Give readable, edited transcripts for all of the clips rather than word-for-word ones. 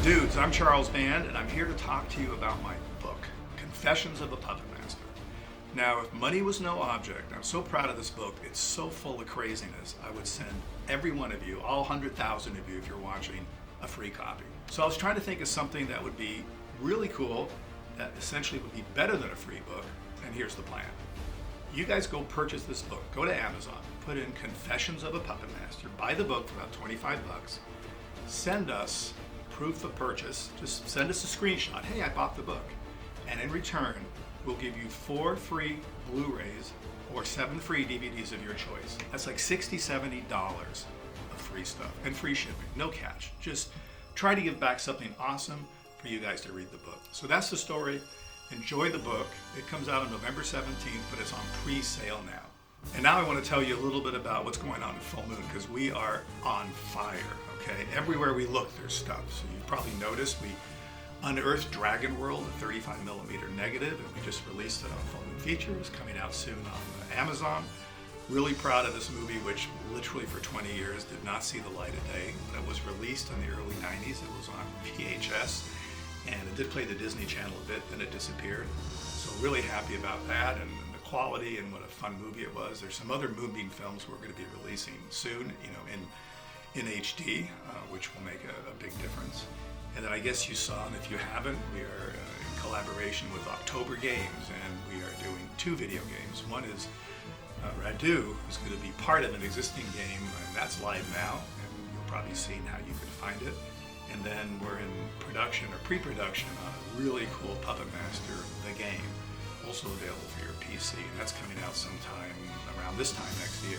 Dudes, I'm Charles Band, and I'm here to talk to you about my book, Confessions of a Puppet Master. Now, if money was no object, I'm so proud of this book. It's so full of craziness. I would send every one of you, all 100,000 of you, if you're watching, a free copy. So I was trying to think of something that would be really cool, that essentially would be better than a free book, and here's the plan. You guys go purchase this book. Go to Amazon, put in Confessions of a Puppet Master, buy the book for about 25 bucks, send us proof of purchase, just send us a screenshot, hey, I bought the book. And in return, we'll give you 4 free Blu-rays or 7 free DVDs of your choice. That's like $60, $70 of free stuff and free shipping, no catch. Just try to give back something awesome for you guys to read the book. So that's the story. Enjoy the book. It comes out on November 17th, but it's on pre-sale now. And now I want to tell you a little bit about what's going on at Full Moon, because we are on fire, okay? Everywhere we look, there's stuff. So you've probably noticed we unearthed Dragon World, a 35mm negative, and we just released it on Full Moon Features, coming out soon on Amazon. Really proud of this movie, which literally for 20 years did not see the light of day. When it was released in the early 90s, it was on VHS, and it did play the Disney Channel a bit, then it disappeared. So really happy about that, and quality, and what a fun movie it was. There's some other Moonbeam films we're going to be releasing soon, in HD, which will make a big difference. And then I guess you saw, and if you haven't, we are in collaboration with October Games, and we are doing 2 video games. One is Radu, who's going to be part of an existing game, and that's live now, and you'll probably see how you can find it. And then we're in production or pre-production on a really cool Puppet Master, the game, also available for your PC, and that's coming out sometime around this time next year.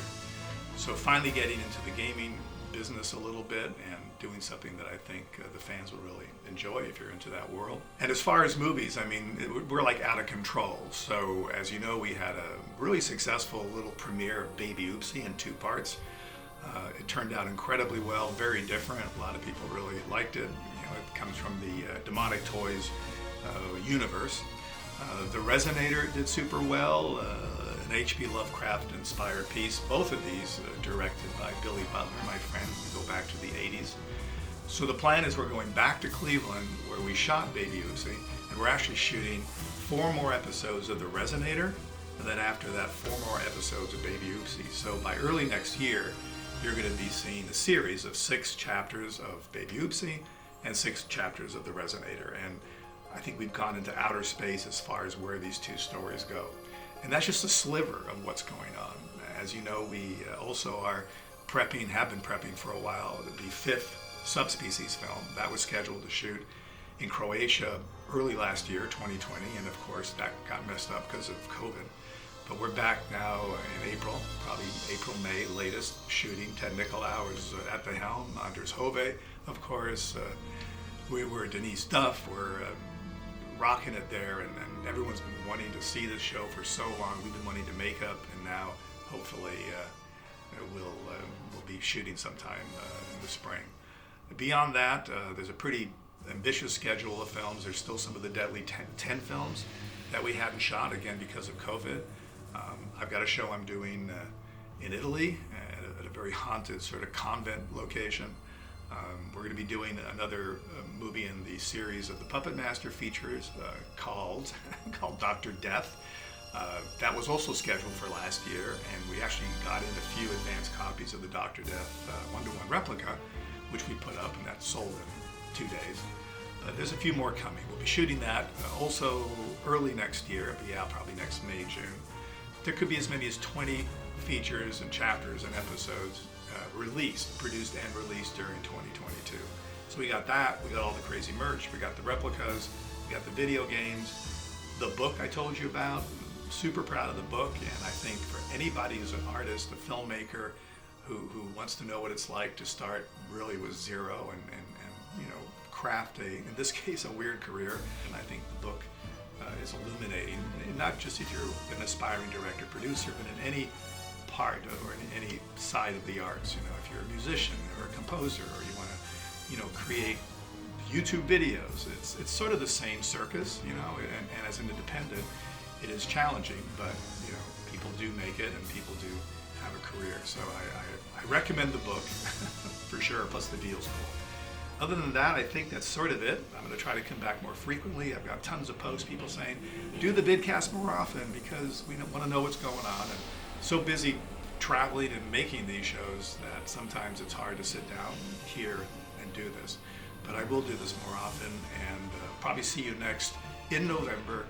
So finally getting into the gaming business a little bit and doing something that I think the fans will really enjoy if you're into that world. And as far as movies, I mean, we're like out of control. So as you know, we had a really successful little premiere of Baby Oopsie in 2 parts. It turned out incredibly well, very different. A lot of people really liked it. It comes from the Demonic Toys universe. The Resonator did super well, an H.P. Lovecraft inspired piece. Both of these directed by Billy Butler, my friend. We go back to the 80s. So the plan is we're going back to Cleveland, where we shot Baby Oopsie, and we're actually shooting 4 more episodes of The Resonator, and then after that 4 more episodes of Baby Oopsie. So by early next year, you're going to be seeing a series of 6 chapters of Baby Oopsie and 6 chapters of The Resonator. And I think we've gone into outer space as far as where these 2 stories go. And that's just a sliver of what's going on. As you know, we also are prepping, have been prepping for a while, the 5th subspecies film. That was scheduled to shoot in Croatia early last year, 2020, and of course that got messed up because of COVID. But we're back now in April, probably April, May latest, shooting. Ted Nicolau is at the helm, Anders Hove, of course. We're Denise Duff, we're rocking it there, and everyone's been wanting to see this show for so long. We've been wanting to make up, and now hopefully we'll be shooting sometime in the spring. Beyond that, there's a pretty ambitious schedule of films. There's still some of the Deadly 10 films that we hadn't shot, again because of COVID. I've got a show I'm doing in Italy at a very haunted sort of convent location. We're going to be doing another movie in the series of the Puppet Master features called Dr. Death. That was also scheduled for last year, and we actually got in a few advanced copies of the Dr. Death 1-to-1 replica, which we put up, and that sold in 2 days. There's a few more coming. We'll be shooting that also early next year. It'll be out probably next May, June. There could be as many as 20 features and chapters and episodes produced and released during 2022. So we got that, we got all the crazy merch, we got the replicas, we got the video games, the book I told you about. I'm super proud of the book, and I think for anybody who's an artist, a filmmaker, who wants to know what it's like to start really with zero and craft in this case, a weird career. And I think the book is illuminating, not just if you're an aspiring director, producer, but in any part or in any side of the arts. If you're a musician or a composer, or you want to, create YouTube videos, it's sort of the same circus, and as an independent, it is challenging, but people do make it and people do have a career. So I recommend the book for sure. Plus the deal's cool. Other than that, I think that's sort of it. I'm going to try to come back more frequently. I've got tons of posts, people saying, do the Vidcast more often because we want to know what's going on. And so busy traveling and making these shows that sometimes it's hard to sit down here and do this. But I will do this more often, and probably see you next in November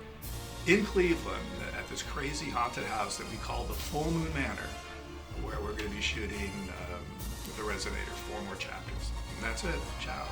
in Cleveland at this crazy haunted house that we call the Full Moon Manor, where we're going to be shooting The Resonator, 4 more chapters. And that's it. Ciao.